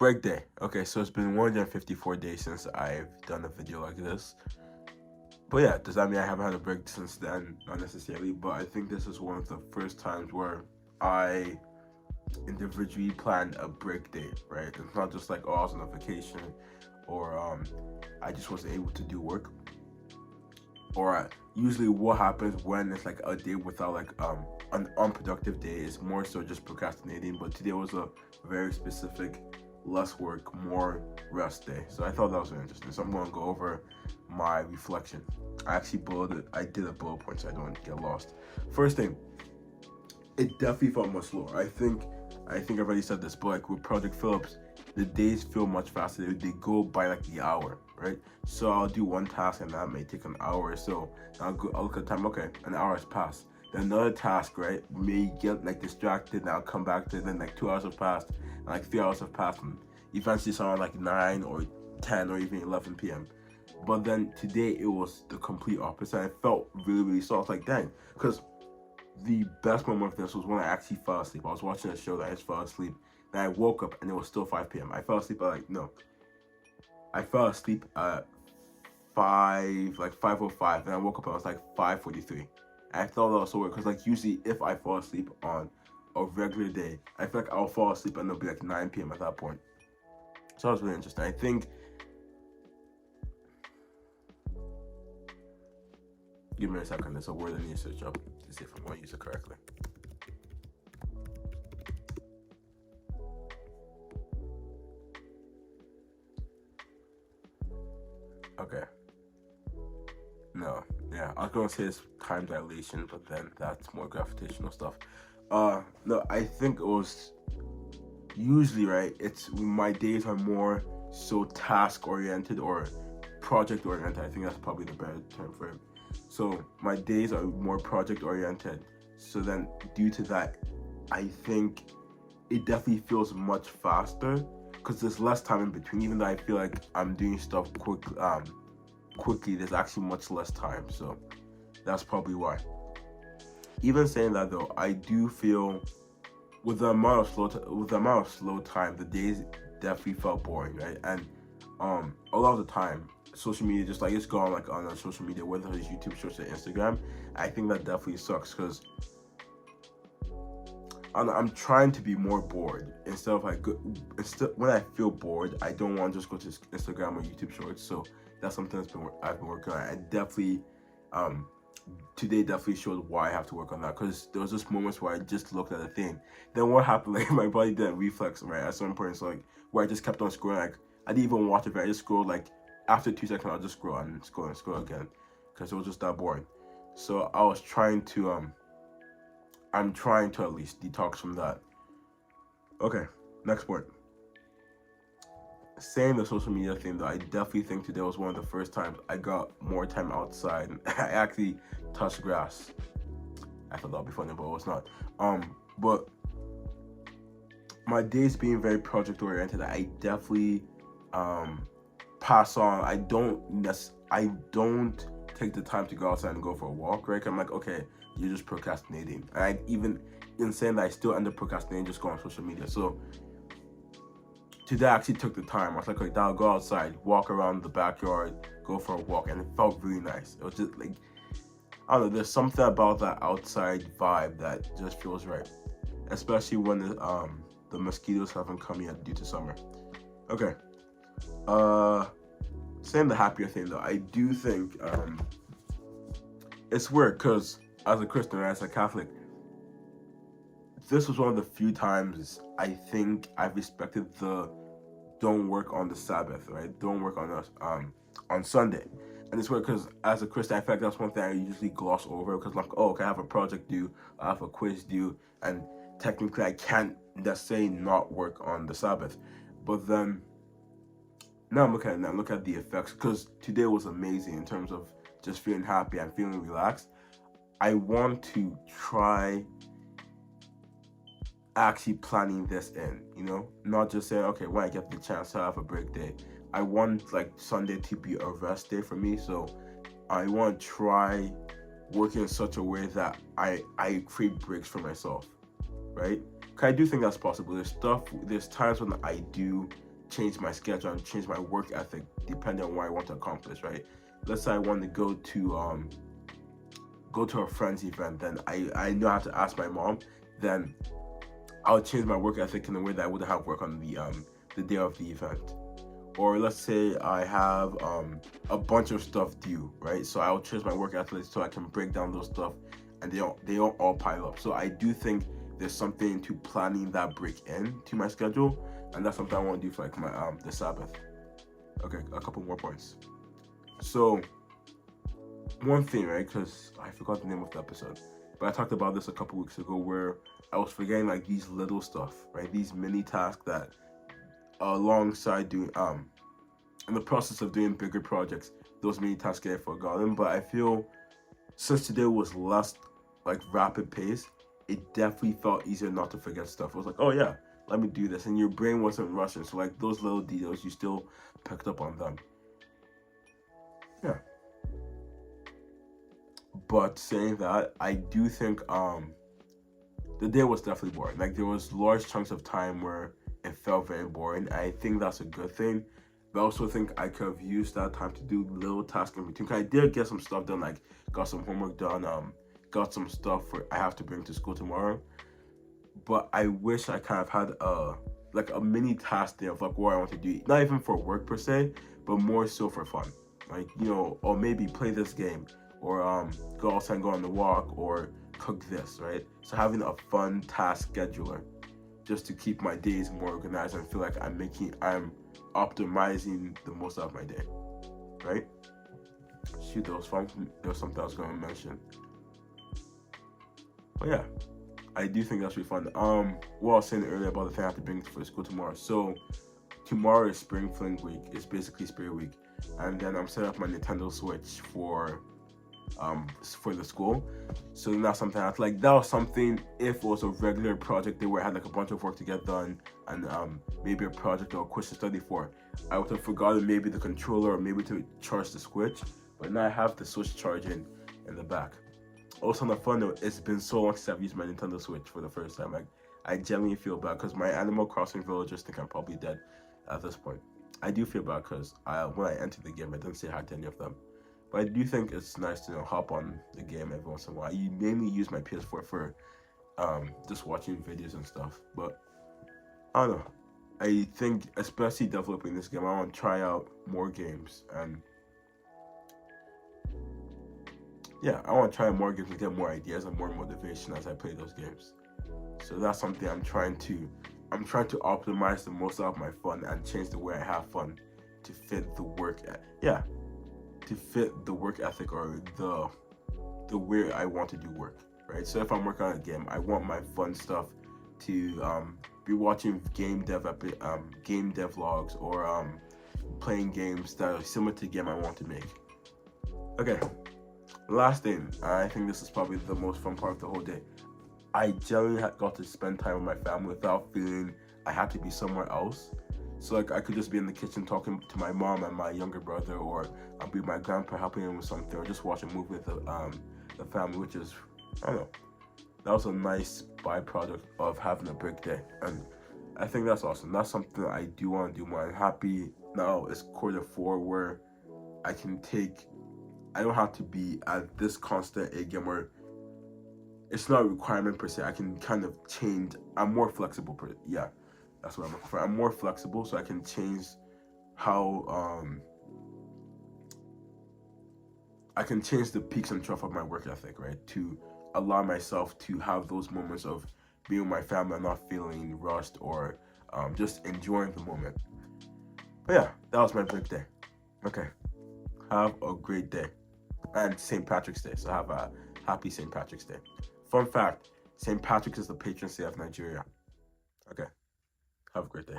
break day. Okay, so it's been 154 days since I've done a video like this. But yeah, does that mean I haven't had a break since then? Not necessarily, but I think this is one of the first times where I individually planned a break day, right? It's not just like, oh, I was on a vacation, or I just wasn't able to do work. Or usually what happens when it's like a day without like an unproductive day is more so just procrastinating. But today was a very specific less work, more rest day. So I thought that was very interesting. So I'm going to go over my reflection. I did a bullet point so I don't get lost. First thing, it definitely felt much slower. I think I've already said this, but like with Project Phillips, the days feel much faster. They go by like the hour, right? So I'll do one task and that may take an hour or so. I'll look at time. Okay, an hour has passed. Then another task, right, may get like distracted. And I'll come back to it. Then like 2 hours have passed, and like 3 hours have passed, and eventually it's around like 9 or 10 or even 11 p.m. But then today it was the complete opposite. I felt really, really soft. Like dang, because the best moment of this was when I actually fell asleep. I was watching a show that I just fell asleep. Then I woke up and it was still 5 p.m. I fell asleep at like no. I fell asleep at 5:05, and I woke up and it was like 5:43. I thought that was so weird because like usually if I fall asleep on a regular day, I feel like I'll fall asleep and it'll be like 9 p.m. at that point. So that was really interesting. I think. Give me a second. There's a word I need to search up to see if I'm going to use it correctly. Okay. No. Yeah, I was going to say it's time dilation, but then that's more gravitational stuff. No, I think it was usually, right, it's my days are more so task oriented or project oriented. I think that's probably the better term for it. So my days are more project oriented. So then due to that, I think it definitely feels much faster because there's less time in between. Even though I feel like I'm doing stuff quickly, there's actually much less time. So that's probably why. Even saying that though, I do feel with the amount of slow time, the days definitely felt boring, right? And a lot of the time, social media just like it's gone like on a social media, whether it's YouTube Shorts or Instagram. I think that definitely sucks because I'm trying to be more bored instead of like when I feel bored, I don't want to just go to Instagram or YouTube Shorts. So that's something I've been working on. I definitely today definitely showed why I have to work on that because there was just moments where I just looked at the thing. Then what happened? Like my body did a reflex right at some point. So like where I just kept on scrolling. Like I didn't even watch it. I just scrolled like after 2 seconds. I'll just scroll and scroll and scroll again because it was just that boring. So I was trying to I'm trying to at least detox from that. Okay, next point. Saying the social media thing though, I definitely think today was one of the first times I got more time outside. I actually touched grass. I thought that would be funny, but it was not. But my days being very project oriented, I definitely pass on. I don't take the time to go outside and go for a walk, right? I'm like, okay, you're just procrastinating. And I even in saying that I still end up procrastinating, just go on social media. So today I actually took the time. I was like, okay, I'll go outside, walk around the backyard, go for a walk, and it felt really nice. It was just like I don't know, there's something about that outside vibe that just feels right. Especially when the mosquitoes haven't come yet due to summer. Okay. Saying the happier thing though, I do think it's weird because as a Christian, as a Catholic, this was one of the few times I think I've respected the don't work on the Sabbath, right? Don't work on Sunday. And it's weird because as a Christian, I feel like that's one thing I usually gloss over because I'm like, oh, okay, I have a project due, I have a quiz due, and technically I can't necessarily not work on the Sabbath. But then now I'm looking at it now, look at the effects because today was amazing in terms of just feeling happy and feeling relaxed. I want to try actually planning this in, not just saying, okay, when I get the chance to have a break day. I want like Sunday to be a rest day for me, so I want to try working in such a way that I create breaks for myself, right? Cause I do think that's possible. There's times when I do change my schedule and change my work ethic depending on what I want to accomplish, right? Let's say I want to go to a friend's event, then I know I have to ask my mom, then I'll change my work ethic in a way that I wouldn't have work on the day of the event. Or let's say I have a bunch of stuff due, right? So I'll change my work ethic so I can break down those stuff and they don't all pile up. So I do think there's something to planning that break in to my schedule, and that's something I want to do for like my the Sabbath. Okay, a couple more points. So one thing, right? Because I forgot the name of the episode, but I talked about this a couple weeks ago where I was forgetting like these little stuff, right? These mini tasks that alongside doing in the process of doing bigger projects, those mini tasks get forgotten. But I feel since today was less like rapid pace, it definitely felt easier not to forget stuff. It was like, oh yeah, let me do this, and your brain wasn't rushing. So like those little details, you still picked up on them. Yeah. But saying that, I do think the day was definitely boring. Like there was large chunks of time where it felt very boring. I think that's a good thing. But I also think I could have used that time to do little tasks in between. 'Cause I did get some stuff done, like got some homework done, got some stuff I have to bring to school tomorrow. But I wish I kind of had a mini task day of like what I want to do. Not even for work per se, but more so for fun. Like, or maybe play this game, or go outside and go on the walk, or cook this, right? So having a fun task scheduler just to keep my days more organized and feel like I'm optimizing the most out of my day, right? Shoot, there was something I was going to mention. But yeah, I do think that's really fun. What I was saying earlier about the thing I have to bring for school tomorrow. So tomorrow is Spring Fling Week. It's basically Spirit Week, and then I'm setting up my Nintendo Switch for the school. So that's something that was something, if it was a regular project day where I had like a bunch of work to get done and maybe a project or a quiz to study for, I would have forgotten maybe the controller or maybe to charge the Switch. But now I have the Switch charging in the back. Also on the fun note, it's been so long since I've used my Nintendo Switch for the first time. Like I genuinely feel bad because my Animal Crossing villagers think I'm probably dead at this point. I do feel bad because when I entered the game I didn't say hi to any of them. But I do think it's nice to hop on the game every once in a while. I mainly use my PS4 for just watching videos and stuff. But I don't know. I think especially developing this game, I want to try out more games, and yeah, I want to try more games and get more ideas and more motivation as I play those games. So that's something I'm trying to optimize the most out of my fun and change the way I have fun to fit the work ethic or the way I want to do work, right? So if I'm working on a game, I want my fun stuff to be watching game dev vlogs or playing games that are similar to the game I want to make. Okay, last thing, I think this is probably the most fun part of the whole day. I genuinely got to spend time with my family without feeling I had to be somewhere else. So like I could just be in the kitchen talking to my mom and my younger brother, or I'll be with my grandpa helping him with something, or just watch a movie with the family, which is, I don't know, that was a nice byproduct of having a big day. And I think that's awesome. That's something I do want to do more. I'm happy now it's Q4 where I don't have to be at this constant again where it's not a requirement per se. I can kind of change. I'm more flexible. That's what I'm looking for. I'm more flexible, so I can change how I can change the peaks and troughs of my work ethic, right? To allow myself to have those moments of being with my family and not feeling rushed or just enjoying the moment. But yeah, that was my big day. Okay, have a great day. And St. Patrick's Day, so have a happy St. Patrick's Day. Fun fact, St. Patrick is the patron saint of Nigeria. Okay, have a great day.